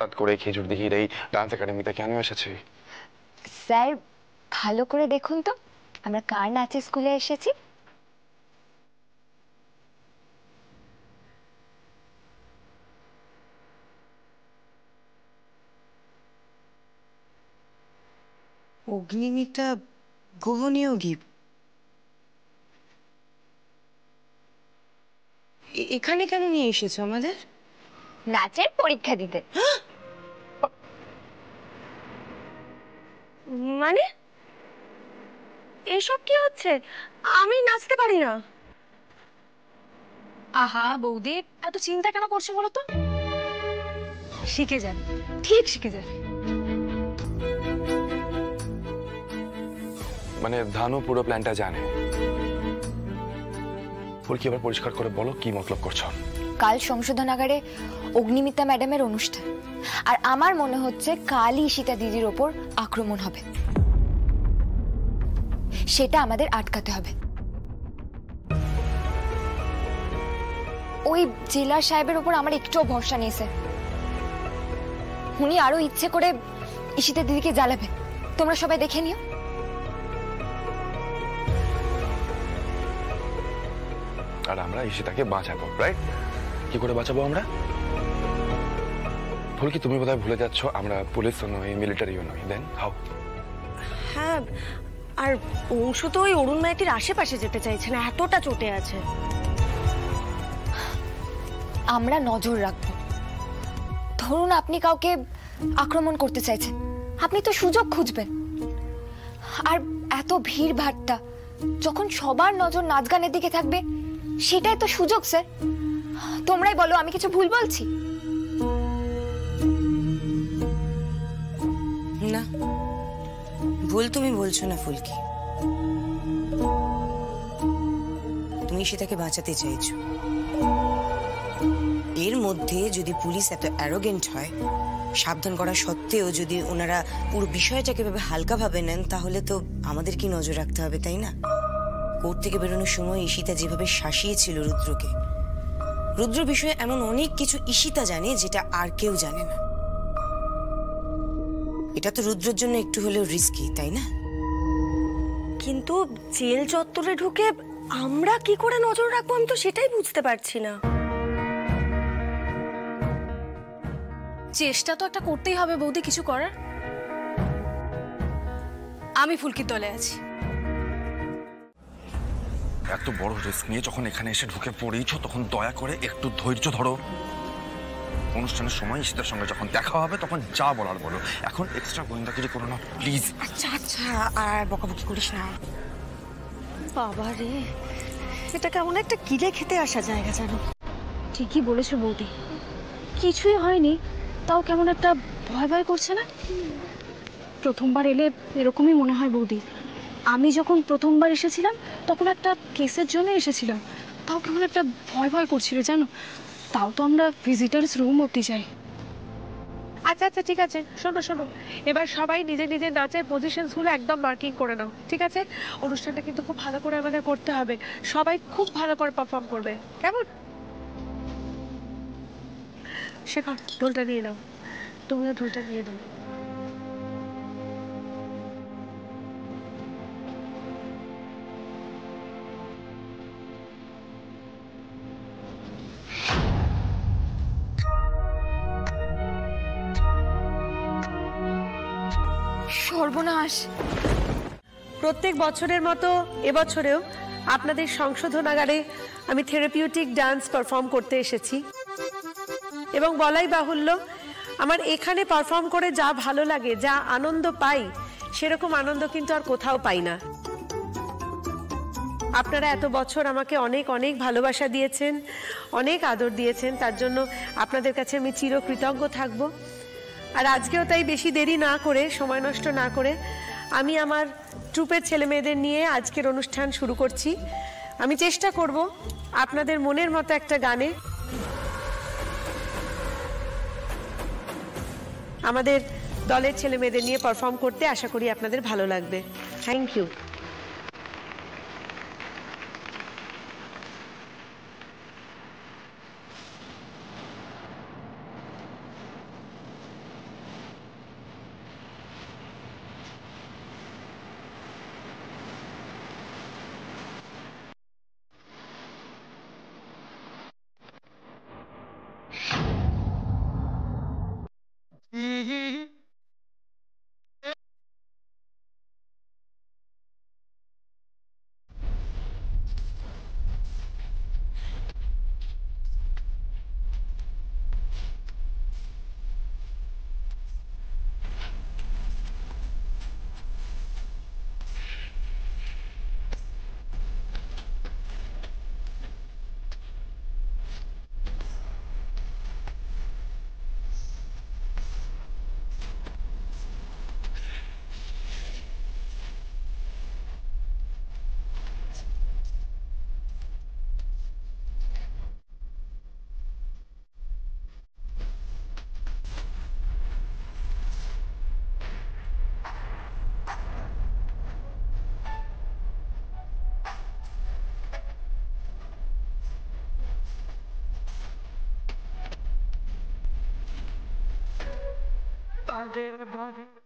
হঠাৎ করে খেজুর দিঘির এই ডান্স একাডেমিতে কেন এসেছি? স্যার, ভালো করে দেখুন তো আমরা কার নাচের স্কুলে এসেছি। অগ্নিমিতা গোহনীয় গিফট এখানে কেন নিয়ে এসেছো আমাদের? নাচের পরীক্ষা দিতে। মানে এসব কি হচ্ছে? আমি নাচতে পারি না। আহা বৌদি, এত চিন্তা কেন করছো বলো তো? শিখে যান, ঠিক শিখে যান। মানে ধানু পুরো প্ল্যানটা জানে। ফুলকি এবার পরিষ্কার করে বলো কি মতলব করছো? কাল সংশোধনাগারে অগ্নিমিতা ম্যাডামের অনুষ্ঠান, আর আমার মনে হচ্ছে কালই ঈশিতা দিদির ওপর আক্রমণ হবে। সেটা আমাদের আটকাতে হবে। ওই জেলার সাহেবের ওপর আমার একটুও ভরসা নেই স্যার। উনি আরো ইচ্ছে করে ঈশিতা দিদিকে জ্বালাবে। তোমরা সবাই দেখে নিও। আর আমরা ঈশিতাকে বাঁচাবো, রাইট? কি করে বাঁচাবো আমরা? ফুলকি তুমি বোধহয় ভুলে যাচ্ছ আমরা পুলিশও নই, মিলিটারিও নই। Then how? হ্যাঁ, আর অংশ তো ওই অরুণ মাইতির আশেপাশে যেতে চাইছে না, এতটা চটে আছে। আমরা নজর রাখবো। ধরুন আপনি কাউকে আক্রমণ করতে চাইছেন, আপনি তো সুযোগ খুঁজবেন। আর এত ভিড় ভাট্টা, যখন সবার নজর নাচ গানের দিকে থাকবে, সেটাই তো সুযোগ স্যার। তোমরাই বলো আমি কিছু ভুল বলছি? না, ভুল তুমি বলছো না ফুলকি। তুমি সেটাকে বাঁচাতে চাইছো। এর মধ্যে যদি পুলিশ এত অ্যারোগেন্ট হয়, সাবধান করা সত্ত্বেও যদি ওনারা পুরো বিষয়টাকে ভেবে হালকা ভাবে নেন, তাহলে তো আমাদের কি নজর রাখতে হবে, তাই না? কোর্ট থেকে বেরোনোর সময় ঈশিতা যেভাবে শাসিয়েছিল রুদ্রকে, রুদ্র বিষয়ে এমন অনেক কিছু ঈশিতা জানে যেটা আর কেউ জানে না। এটা তো রুদ্রের জন্য একটু হলেও রিস্কি, তাই না? কিন্তু জেল চত্বরে ঢুকে আমরা কি করে নজর রাখবো, আমি তো সেটাই বুঝতে পারছি না। চেষ্টা তো একটা করতেই হবে বৌদি, কিছু করার। আমি ফুলকির দলে আছি। এত বড় রিস্ক নিয়ে যখন এখানে এসে ঢুকে পড়েইছো, তখন দয়া করে একটু ধৈর্য ধরো। অনুষ্ঠানের সময় ঈশিতার সঙ্গে যখন দেখা হবে তখন যা বলার বলো। এখন এক্সট্রা গোয়েন্দাগিরি করো না প্লিজ। আচ্ছা আচ্ছা, আর বকাবকি করিস না। বাবা রে, এটা কেমন একটা কিরে খেতে আসা জায়গা জানো। ঠিকই বলেছো বৌদি, কিছুই হয়নি তাও কেমন একটা ভয় ভয় করছে না? প্রথমবার এলে এরকমই মনে হয় বৌদি। আমি যখন প্রথমবার এসেছিলাম তখন একটা কেসের জন্য এসেছিলাম, তাও কেমন একটা ভয় ভয় করছিল জানো। তাও তো আমরা ভিজিটার্স রুম অবধি যাই। আচ্ছা আচ্ছা ঠিক আছে, শোনো শোনো, এবার সবাই নিজের নিজের নাচের পজিশনসগুলো একদম মার্কিং করে নাও, ঠিক আছে? অনুষ্ঠানটা কিন্তু খুব ভালো করে আমাদের করতে হবে, সবাই খুব ভালো করে পারফর্ম করবে, কেমন? শেখর, ঢোলটা নিয়ে নাও, তুমিও ঢোলটা নিয়ে নাও। সর্বনাশ! প্রত্যেক বছরের মতো এবছরেও আপনাদের সংশোধনাগারে আমি থেরাপিউটিক ডান্স পারফর্ম করতে এসেছি, এবং বলাই বাহুল্য আমার এখানে পারফর্ম করে যা ভালো লাগে, যা আনন্দ পাই, সেরকম আনন্দ কিন্তু আর কোথাও পাই না। আপনারা এত বছর আমাকে অনেক অনেক ভালোবাসা দিয়েছেন, অনেক আদর দিয়েছেন, তার জন্য আপনাদের কাছে আমি চিরকৃতজ্ঞ থাকব। আর আজকেও তাই বেশি দেরি না করে, সময় নষ্ট না করে, আমি আমার ট্রুপের ছেলে মেয়েদের নিয়ে আজকের অনুষ্ঠান শুরু করছি। আমি চেষ্টা করব আপনাদের মনের মতো একটা গানে আমাদের দলের ছেলে মেয়েদের নিয়ে পারফর্ম করতে। আশা করি আপনাদের ভালো লাগবে। Thank you. বাজে বাজে